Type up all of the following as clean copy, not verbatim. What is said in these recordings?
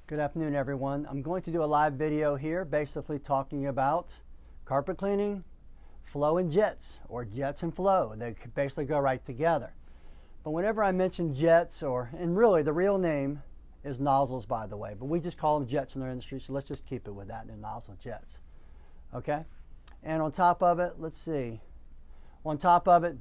Good afternoon, everyone. I'm going to do a live video here basically talking about carpet cleaning, flow and jets, or jets and flow. They basically go right together. But whenever I mention jets, and really the real name is nozzles, by the way, but we just call them jets in our industry, so let's just keep it with that, they're nozzle jets. Okay? And on top of it, let's see. On top of it,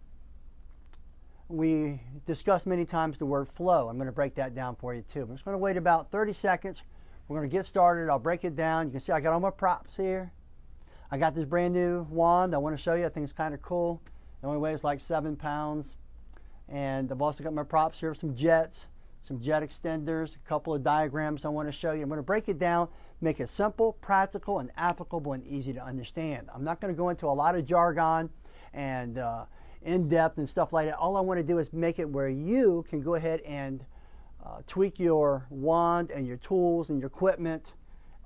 we discussed many times the word flow. I'm going to break that down for you too. I'm just going to wait about 30 seconds. We're going to get started. I'll break it down. You can see I got all my props here. I got this brand new wand I want to show you. I think it's kind of cool. It only weighs like 7 pounds. And I've also got my props here, some jets, some jet extenders, a couple of diagrams I want to show you. I'm going to break it down, make it simple, practical, and applicable and easy to understand. I'm not going to go into a lot of jargon and in-depth and stuff like that. All I want to do is make it where you can go ahead and tweak your wand and your tools and your equipment,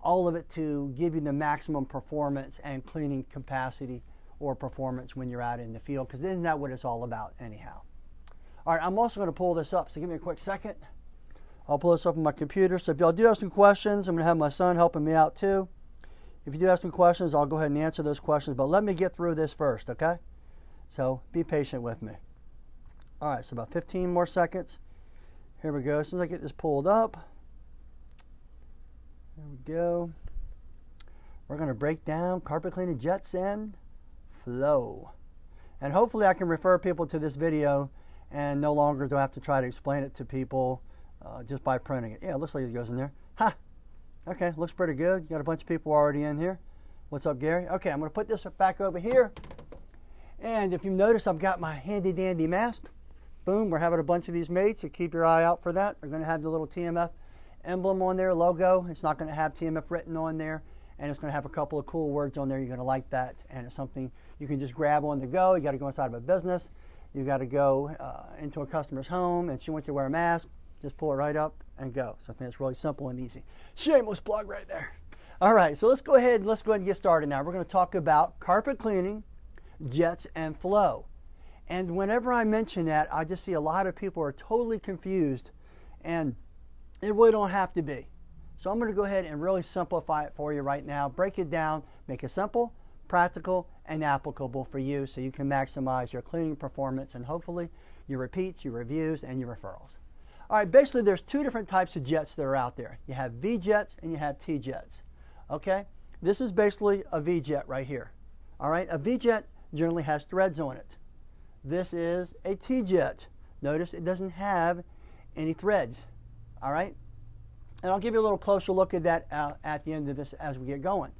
all of it to give you the maximum performance and cleaning capacity or performance when you're out in the field, because isn't that what it's all about anyhow? All right, I'm also going to pull this up, so give me a quick second. I'll pull this up on my computer. So if y'all do have some questions, I'm going to have my son helping me out too. If you do have some questions, I'll go ahead and answer those questions, but let me get through this first, okay? So be patient with me. All right, so about 15 more seconds. Here we go. As soon as I get this pulled up, there we go. We're going to break down carpet cleaning jets and flow. And hopefully I can refer people to this video and no longer do I have to try to explain it to people just by printing it. Yeah, it looks like it goes in there. Ha! Okay, looks pretty good. Got a bunch of people already in here. What's up, Gary? Okay, I'm going to put this back over here. And if you notice, I've got my handy dandy mask. Boom, we're having a bunch of these made, so keep your eye out for that. We're going to have the little TMF emblem on there, logo. It's not going to have TMF written on there, and it's going to have a couple of cool words on there. You're going to like that, and it's something you can just grab on the go. You got to go inside of a business. You got to go into a customer's home, and she wants you to wear a mask. Just pull it right up and go. So I think it's really simple and easy. Shameless plug right there. All right, so let's go ahead and get started now. We're going to talk about carpet cleaning, jets, and flow. And whenever I mention that, I just see a lot of people are totally confused, and it really don't have to be. So I'm going to go ahead and really simplify it for you right now, break it down, make it simple, practical, and applicable for you so you can maximize your cleaning performance and hopefully your repeats, your reviews, and your referrals. All right, basically there's two different types of jets that are out there. You have V-jets and you have T-jets. Okay, this is basically a V-jet right here. All right, a V-jet generally has threads on it. This is a T-jet. Notice it doesn't have any threads. All right, and I'll give you a little closer look at that at the end of this as we get going.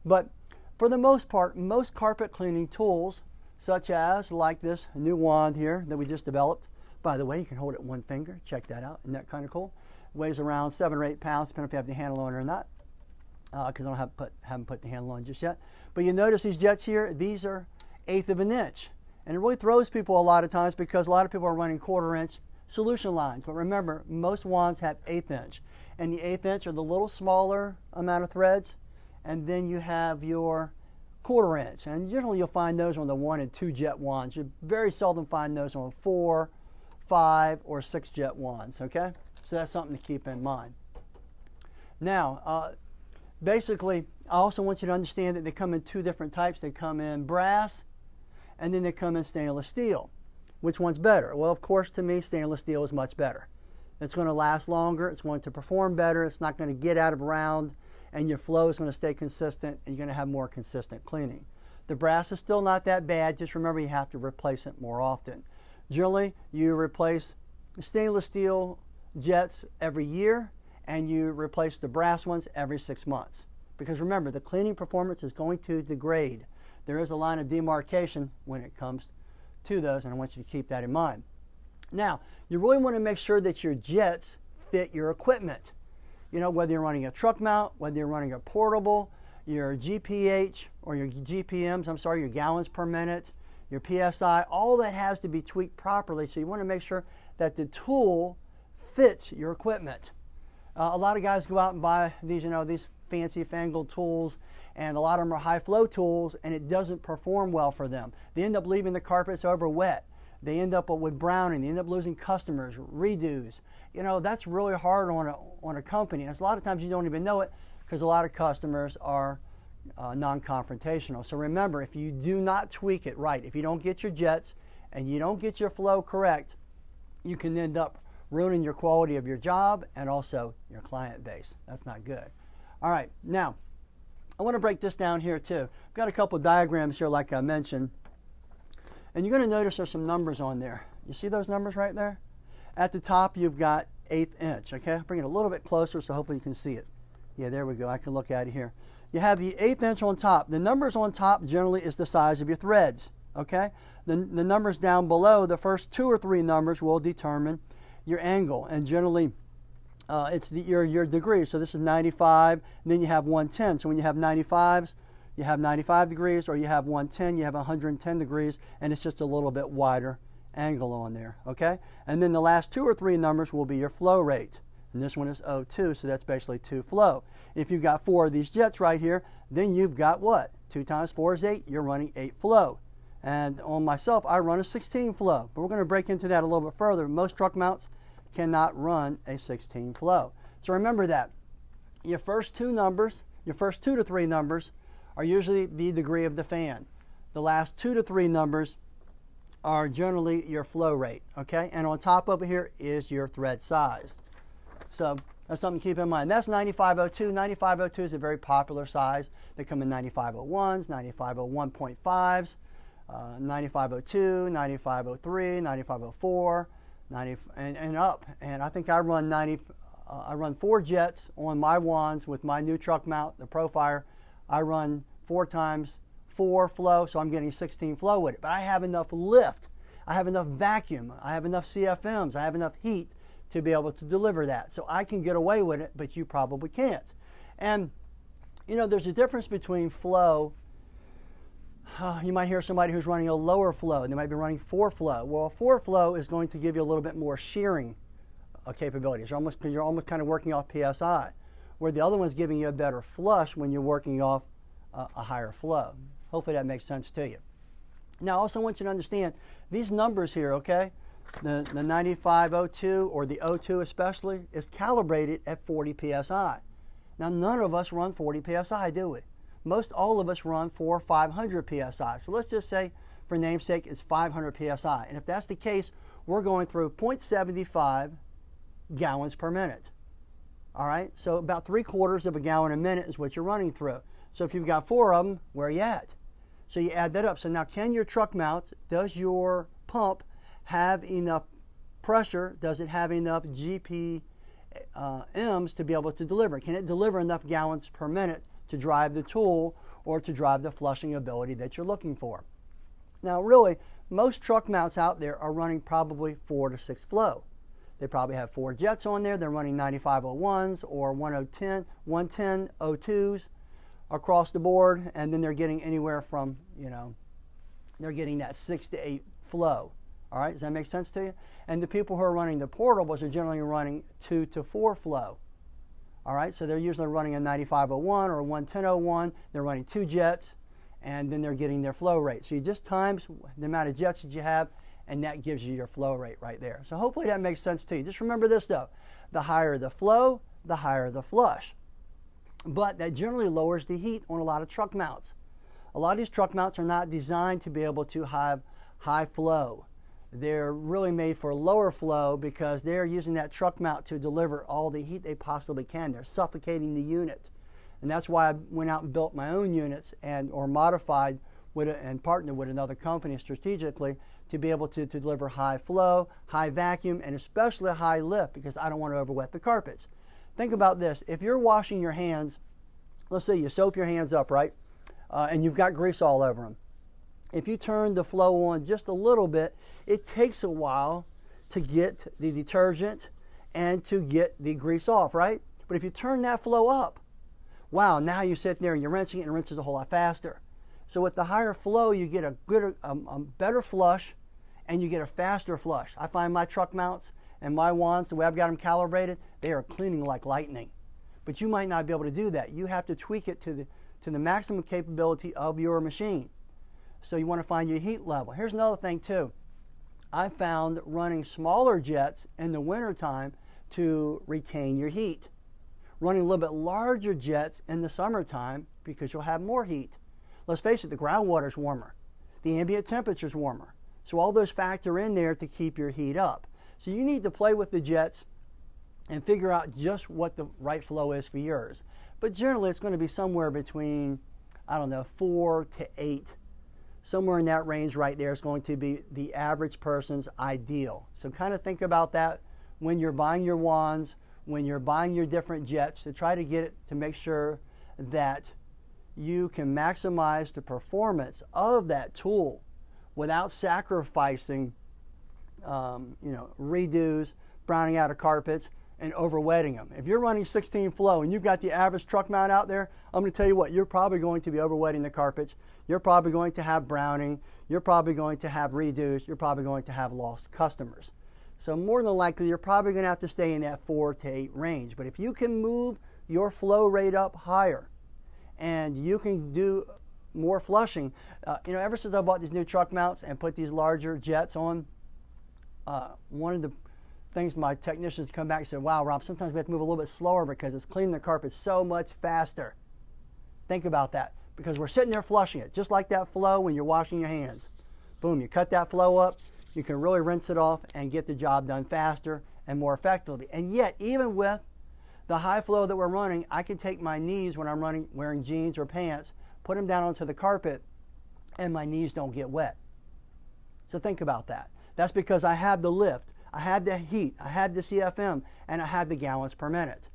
But for the most part, most carpet cleaning tools, such as like this new wand here that we just developed. By the way, you can hold it in one finger. Check that out. Isn't that kind of cool? It weighs around 7 or 8 pounds, depending if you have the handle on it or not. Because I haven't put the handle on just yet. But you notice these jets here, these are 1/8 of an inch. And it really throws people a lot of times because a lot of people are running 1/4 inch solution lines. But remember, most wands have 1/8 inch. And the 1/8 inch are the little smaller amount of threads. And then you have your 1/4 inch. And generally you'll find those on the 1 and 2 jet wands. You very seldom find those on 4, 5, or 6 jet wands. Okay? So that's something to keep in mind. Now, basically, I also want you to understand that they come in two different types. They come in brass, and then they come in stainless steel. Which one's better? Well, of course, to me, stainless steel is much better. It's going to last longer. It's going to perform better. It's not going to get out of round, and your flow is going to stay consistent, and you're going to have more consistent cleaning. The brass is still not that bad. Just remember you have to replace it more often. Generally, you replace stainless steel jets every year, and you replace the brass ones every 6 months. Because remember, the cleaning performance is going to degrade. There is a line of demarcation when it comes to those, and I want you to keep that in mind. Now, you really want to make sure that your jets fit your equipment. You know, whether you're running a truck mount, whether you're running a portable, your GPH, or your GPMs, your gallons per minute, your PSI, all that has to be tweaked properly. So you want to make sure that the tool fits your equipment. A lot of guys go out and buy these, these fancy fangled tools, and a lot of them are high flow tools, and it doesn't perform well for them. They end up leaving the carpets over wet. They end up with browning. They end up losing customers, redos. You know, that's really hard on a company. And a lot of times you don't even know it because a lot of customers are non-confrontational. So remember, if you do not tweak it right, if you don't get your jets and you don't get your flow correct, you can end up ruining your quality of your job and also your client base. That's not good. All right, now I want to break this down here too. I've got a couple diagrams here like I mentioned, and you're going to notice there's some numbers on there. You see those numbers right there? At the top you've got 1/8 inch, okay? I'll bring it a little bit closer so hopefully you can see it. Yeah, there we go. I can look at it here. You have the 1/8 inch on top. The numbers on top generally is the size of your threads, okay? The numbers down below, the first 2 or 3 numbers will determine your angle, and generally it's your degree. So this is 95, and then you have 110. So when you have 95s, you have 95 degrees, or you have 110, you have 110 degrees, and it's just a little bit wider angle on there, okay? And then the last 2 or 3 numbers will be your flow rate. And this one is O2, so that's basically 2 flow. If you've got 4 of these jets right here, then you've got what? 2 times 4 is 8, you're running 8 flow. And on myself, I run a 16 flow. But we're going to break into that a little bit further. Most truck mounts cannot run a 16 flow. So remember that. Your first 2 numbers, your first 2 to 3 numbers are usually the degree of the fan. The last 2 to 3 numbers are generally your flow rate, okay? And on top of it here is your thread size. So that's something to keep in mind. That's 9502. 9502 is a very popular size. They come in 9501s, 9501.5s, 9502, 9503, 9504, 90 and up. And I think I run 4 jets on my wands with my new truck mount, the Profire. I run 4 times 4 flow, so I'm getting 16 flow with it. But I have enough lift, I have enough vacuum, I have enough CFMs, I have enough heat to be able to deliver that. So I can get away with it, but you probably can't. And you know, there's a difference between flow. You might hear somebody who's running a lower flow. They might be running 4 flow. Well, 4 flow is going to give you a little bit more shearing capabilities. You're almost kind of working off PSI, where the other one's giving you a better flush when you're working off a higher flow. Hopefully that makes sense to you. Now, I also want you to understand these numbers here, okay? The 9502 or the O2 especially is calibrated at 40 PSI. Now, none of us run 40 PSI, do we? Most all of us run 400 or 500 PSI. So let's just say, for namesake, it's 500 PSI. And if that's the case, we're going through 0.75 gallons per minute. All right, so about 3/4 of a gallon a minute is what you're running through. So if you've got 4 of them, where are you at? So you add that up. So now, can your truck mount, does your pump have enough pressure? Does it have enough GPMs to be able to deliver? Can it deliver enough gallons per minute to drive the tool or to drive the flushing ability that you're looking for? Now, really, most truck mounts out there are running probably 4 to 6 flow. They probably have 4 jets on there. They're running 9501s or 110 O2s across the board, and then they're getting anywhere from, you know, they're getting that 6 to 8 flow. All right, does that make sense to you? And the people who are running the portables are generally running 2 to 4 flow. All right, so they're usually running a 9501 or a 11001. They're running 2 jets, and then they're getting their flow rate. So you just times the amount of jets that you have, and that gives you your flow rate right there. So hopefully that makes sense to you. Just remember this though, the higher the flow, the higher the flush. But that generally lowers the heat on a lot of truck mounts. A lot of these truck mounts are not designed to be able to have high flow. They're really made for lower flow because they're using that truck mount to deliver all the heat they possibly can. They're suffocating the unit. And that's why I went out and built my own units or modified and partnered with another company strategically to be able to deliver high flow, high vacuum, and especially high lift, because I don't want to overwet the carpets. Think about this. If you're washing your hands, let's say you soap your hands up, right? And you've got grease all over them. If you turn the flow on just a little bit, it takes a while to get the detergent and to get the grease off, right? But if you turn that flow up, wow, now you sit there and you're rinsing it, and it rinses a whole lot faster. So with the higher flow, you get a better flush, and you get a faster flush. I find my truck mounts and my wands, the way I've got them calibrated, they are cleaning like lightning. But you might not be able to do that. You have to tweak it to the maximum capability of your machine. So you want to find your heat level. Here's another thing too. I found running smaller jets in the wintertime to retain your heat. Running a little bit larger jets in the summertime because you'll have more heat. Let's face it, the groundwater is warmer. The ambient temperature is warmer. So all those factor in there to keep your heat up. So you need to play with the jets and figure out just what the right flow is for yours. But generally it's going to be somewhere between, I don't know, 4 to 8. Somewhere in that range right there is going to be the average person's ideal. So kind of think about that when you're buying your wands, when you're buying your different jets, to try to get it to make sure that you can maximize the performance of that tool without sacrificing redos, browning out of carpets, and overwetting them. If you're running 16 flow and you've got the average truck mount out there, I'm going to tell you what, you're probably going to be overwetting the carpets. You're probably going to have browning. You're probably going to have redos. You're probably going to have lost customers. So more than likely, you're probably going to have to stay in that 4 to 8 range. But if you can move your flow rate up higher and you can do more flushing, ever since I bought these new truck mounts and put these larger jets on, one of the things my technicians come back and say, wow, Rob, sometimes we have to move a little bit slower because it's cleaning the carpet so much faster. Think about that, because we're sitting there flushing it, just like that flow when you're washing your hands. Boom, you cut that flow up, you can really rinse it off and get the job done faster and more effectively. And yet, even with the high flow that we're running, I can take my knees when I'm wearing jeans or pants, put them down onto the carpet, and my knees don't get wet. So think about that. That's because I have the lift, I had the heat, I had the CFM, and I had the gallons per minute.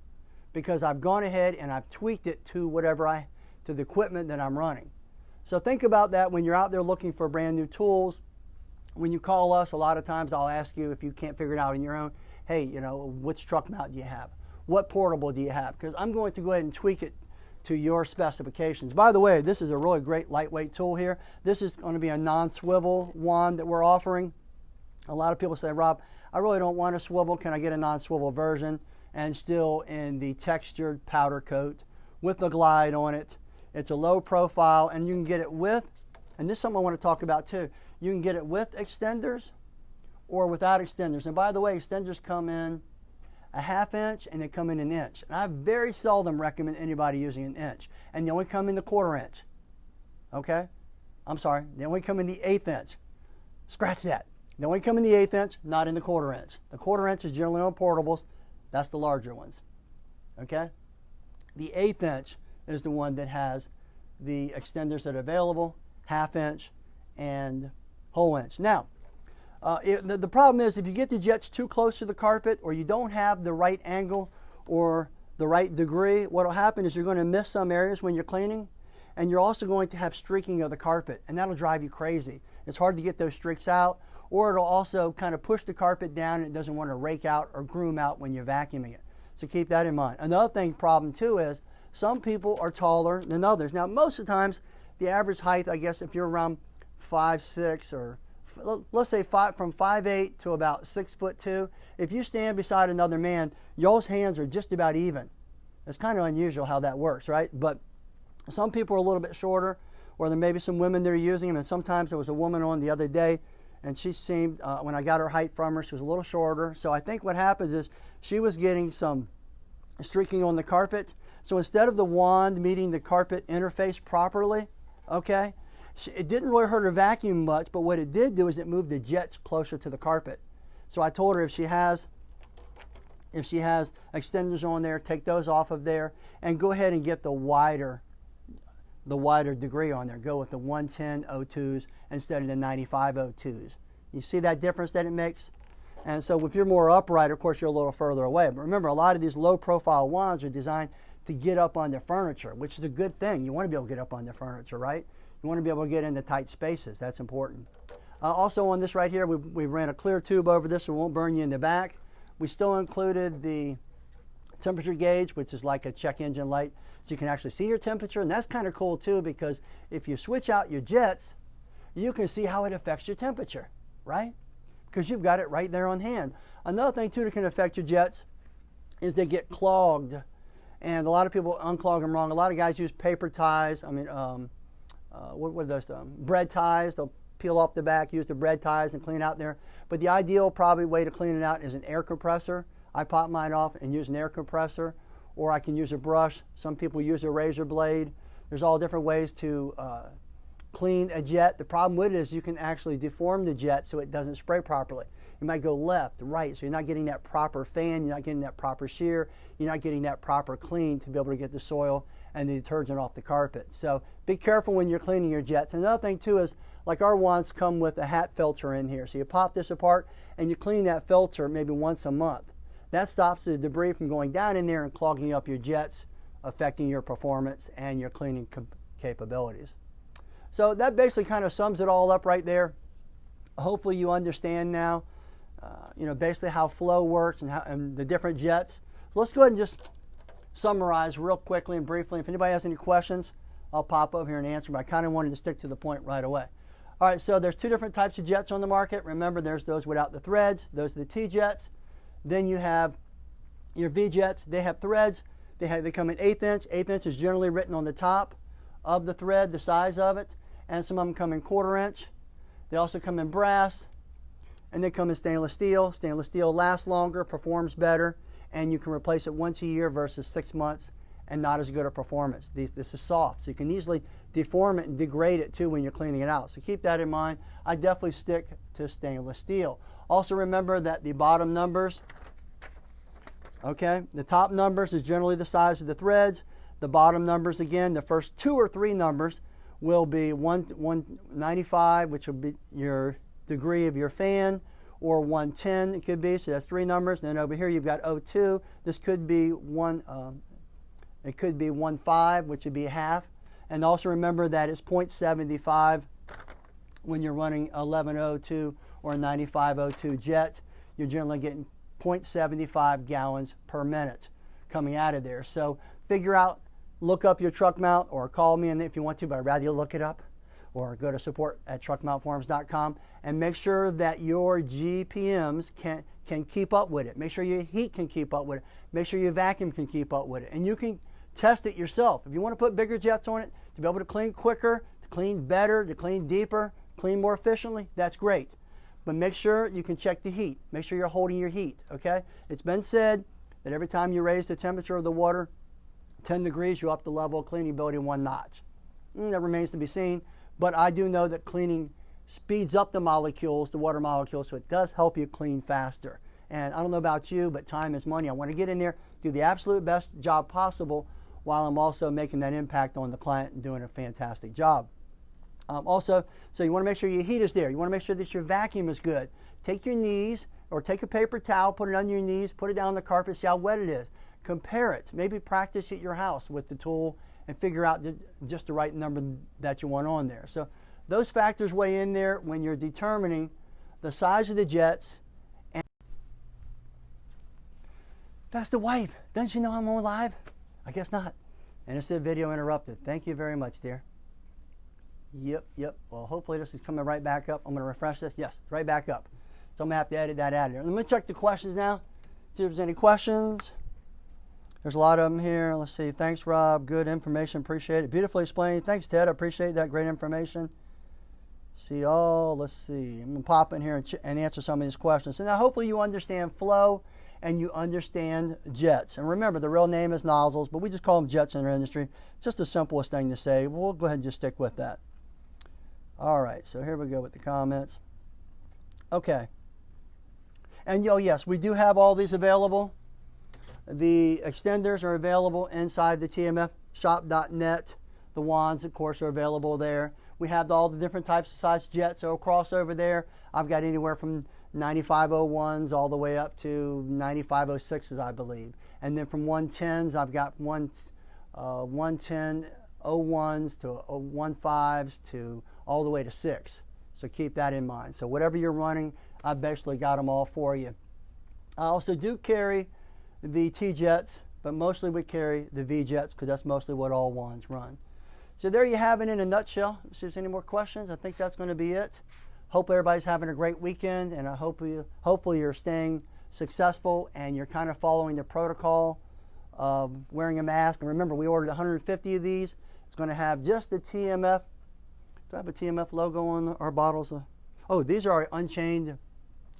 Because I've gone ahead and I've tweaked it to to the equipment that I'm running. So think about that when you're out there looking for brand new tools. When you call us, a lot of times I'll ask you, if you can't figure it out on your own, hey, which truck mount do you have? What portable do you have? Because I'm going to go ahead and tweak it to your specifications. By the way, this is a really great lightweight tool here. This is going to be a non-swivel wand that we're offering. A lot of people say, Rob, I really don't want a swivel. Can I get a non-swivel version? And still in the textured powder coat with the glide on it. It's a low profile, and you can get it with, and this is something I want to talk about too, you can get it with extenders or without extenders. And by the way, extenders come in a 1/2 inch and they come in 1 inch. And I very seldom recommend anybody using 1 inch. And they only come in the 1/4 inch. Okay? I'm sorry, they only come in the 1/8 inch. Scratch that. They only come in the 1/8 inch, not in the 1/4 inch. The 1/4 inch is generally on portables. That's the larger ones. Okay? The 1/8 inch is the one that has the extenders that are available, 1/2 inch and whole inch. Now, the problem is if you get the jets too close to the carpet, or you don't have the right angle or the right degree, what will happen is you're going to miss some areas when you're cleaning, and you're also going to have streaking of the carpet, and that'll drive you crazy. It's hard to get those streaks out, or it'll also kind of push the carpet down and it doesn't want to rake out or groom out when you're vacuuming it. So keep that in mind. Another problem too is some people are taller than others. Now most of the times the average height, I guess if you're around 5'6", or let's say from 5'8" to about 6'2", if you stand beside another man, y'all's hands are just about even. It's kind of unusual how that works, right? But some people are a little bit shorter, or there may be some women that are using them, and sometimes there was a woman on the other day, and she seemed, when I got her height from her, she was a little shorter. So I think what happens is she was getting some streaking on the carpet. So instead of the wand meeting the carpet interface properly, okay, it didn't really hurt her vacuum much, but what it did do is it moved the jets closer to the carpet. So I told her if she has extenders on there, take those off of there and go ahead and get the wider degree on there. Go with the 110 02s instead of the 95 02s. You see that difference that it makes? And so if you're more upright, of course, you're a little further away. But remember, a lot of these low profile wands are designed to get up on the furniture, which is a good thing. You want to be able to get up on the furniture, right? You want to be able to get into tight spaces. That's important. Also on this right here, we ran a clear tube over this so it won't burn you in the back. We still included the temperature gauge, which is like a check engine light, so you can actually see your temperature. And that's kind of cool too, because if you switch out your jets, you can see how it affects your temperature, right? Because you've got it right there on hand. Another thing too that can affect your jets is they get clogged. And a lot of people unclog them wrong. A lot of guys use paper ties. I mean, what are those? Bread ties. They'll peel off the back, use the bread ties and clean out there. But the ideal probably way to clean it out is an air compressor. I pop mine off and use an air compressor, or I can use a brush. Some people use a razor blade. There's all different ways to clean a jet. The problem with it is you can actually deform the jet so it doesn't spray properly. You might go left, right, so you're not getting that proper fan, you're not getting that proper shear, you're not getting that proper clean to be able to get the soil and the detergent off the carpet. So be careful when you're cleaning your jets. Another thing too is, like our ones come with a hat filter in here. So you pop this apart and you clean that filter maybe once a month. That stops the debris from going down in there and clogging up your jets, affecting your performance and your cleaning capabilities. So that basically kind of sums it all up right there. Hopefully you understand now, basically how flow works and the different jets. So let's go ahead and just summarize real quickly and briefly. If anybody has any questions, I'll pop up here and answer, but I kind of wanted to stick to the point right away. All right, so there's two different types of jets on the market. Remember, there's those without the threads. Those are the T-jets. Then you have your V-jets. They have threads. They come in 1/8 inch. 1/8 inch is generally written on the top of the thread, the size of it. And some of them come in 1/4 inch. They also come in brass. And they come in stainless steel. Stainless steel lasts longer, performs better, and you can replace it once a year versus 6 months and not as good a performance. This is soft, so you can easily deform it and degrade it too when you're cleaning it out. So keep that in mind. I definitely stick to stainless steel. Also remember that the bottom numbers, okay, the top numbers is generally the size of the threads. The bottom numbers, again, the first 2 or 3 numbers will be 195, which will be your degree of your fan, or 110 it could be, so that's 3 numbers. Then over here you've got 02. This could be it could be 15, which would be half. And also remember that it's 0.75 when you're running 1102 or a 9502 jet. You're generally getting 0.75 gallons per minute coming out of there. So figure out, look up your truck mount, or call me if you want to, but I'd rather you look it up, or go to support@truckmountforums.com and make sure that your GPMs can keep up with it. Make sure your heat can keep up with it. Make sure your vacuum can keep up with it. And you can test it yourself. If you want to put bigger jets on it to be able to clean quicker, to clean better, to clean deeper, clean more efficiently, that's great. But make sure you can check the heat. Make sure you're holding your heat, okay? It's been said that every time you raise the temperature of the water 10 degrees, you up the level of cleaning ability 1 notch. That remains to be seen, but I do know that cleaning speeds up the molecules, the water molecules, so it does help you clean faster. And I don't know about you, but time is money. I want to get in there, do the absolute best job possible, while I'm also making that impact on the client and doing a fantastic job. Also, so you want to make sure your heat is there. You want to make sure that your vacuum is good. Take your knees, or take a paper towel, put it under your knees, put it down on the carpet, see how wet it is. Compare it. Maybe practice at your house with the tool and figure out just the right number that you want on there. So those factors weigh in there when you're determining the size of the jets. And that's the wife. Doesn't she know I'm on live? I guess not. And it's the video interrupted. Thank you very much, dear. Yep. Well, hopefully this is coming right back up. I'm going to refresh this. Yes, right back up. So I'm going to have to edit that out of there. Let me check the questions now. See if there's any questions. There's a lot of them here. Let's see. Thanks, Rob. Good information. Appreciate it. Beautifully explained. Thanks, Ted. I appreciate that. Great information. Let's see. I'm going to pop in here and answer some of these questions. So now hopefully you understand flow and you understand jets. And remember, the real name is nozzles, but we just call them jets in our industry. It's just the simplest thing to say. We'll go ahead and just stick with that. All right, so here we go with the comments. Okay. And yes, we do have all these available. The extenders are available inside the tmfshop.net. The wands, of course, are available there. We have all the different types of size jets that will cross over there. I've got anywhere from 9501s all the way up to 9506s, I believe. And then from 110s, I've got 110 01s to 15s to all the way to 6. So keep that in mind. So whatever you're running, I've basically got them all for you. I also do carry the T-jets, but mostly we carry the V-jets because that's mostly what all wands run. So there you have it in a nutshell. If there's any more questions, I think that's going to be it. Hope everybody's having a great weekend, and I hopefully you're staying successful and you're kind of following the protocol of wearing a mask. And remember, we ordered 150 of these. It's going to have just the TMF Do I have a TMF logo on our bottles? Oh, these are our unchained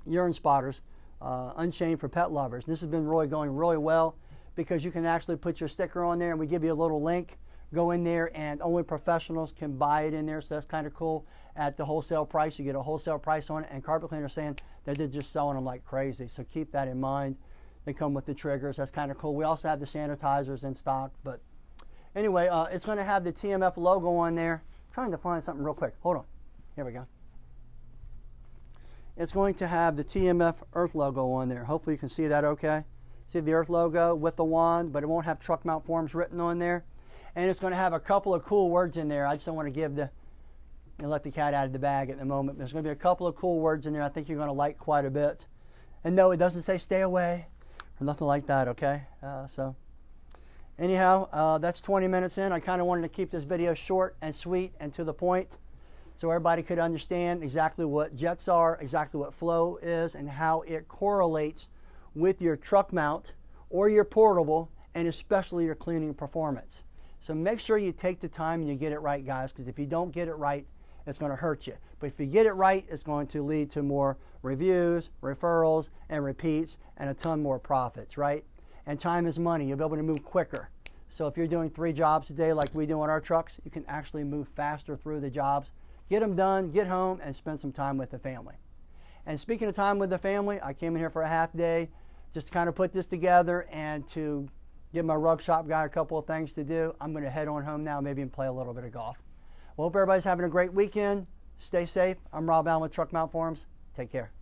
urine spotters, unchained for pet lovers. This has been really going really well because you can actually put your sticker on there and we give you a little link. Go in there and only professionals can buy it in there, so that's kind of cool. At the wholesale price, you get a wholesale price on it, and Carpet Cleaner is saying that they're just selling them like crazy, so keep that in mind. They come with the triggers, that's kind of cool. We also have the sanitizers in stock, but anyway, it's going to have the TMF logo on there. I'm trying to find something real quick. Hold on. Here we go. It's going to have the TMF Earth logo on there. Hopefully you can see that okay. See the Earth logo with the wand, but it won't have Truckmountforums written on there. And it's going to have a couple of cool words in there. I just don't want to give let the cat out of the bag at the moment. There's going to be a couple of cool words in there I think you're going to like quite a bit. And no, it doesn't say stay away or nothing like that, okay? So anyhow, that's 20 minutes in. I kind of wanted to keep this video short and sweet and to the point so everybody could understand exactly what jets are, exactly what flow is, and how it correlates with your truck mount or your portable, and especially your cleaning performance. So make sure you take the time and you get it right, guys, because if you don't get it right, it's going to hurt you. But if you get it right, it's going to lead to more reviews, referrals, and repeats, and a ton more profits, right? And time is money. You'll be able to move quicker. So if you're doing 3 jobs a day like we do on our trucks, you can actually move faster through the jobs, get them done, get home, and spend some time with the family. And speaking of time with the family, I came in here for a half day just to kind of put this together and to give my rug shop guy a couple of things to do. I'm going to head on home now, maybe and play a little bit of golf. Well, hope everybody's having a great weekend. Stay safe. I'm Rob Allen with Truckmount Forums. Take care.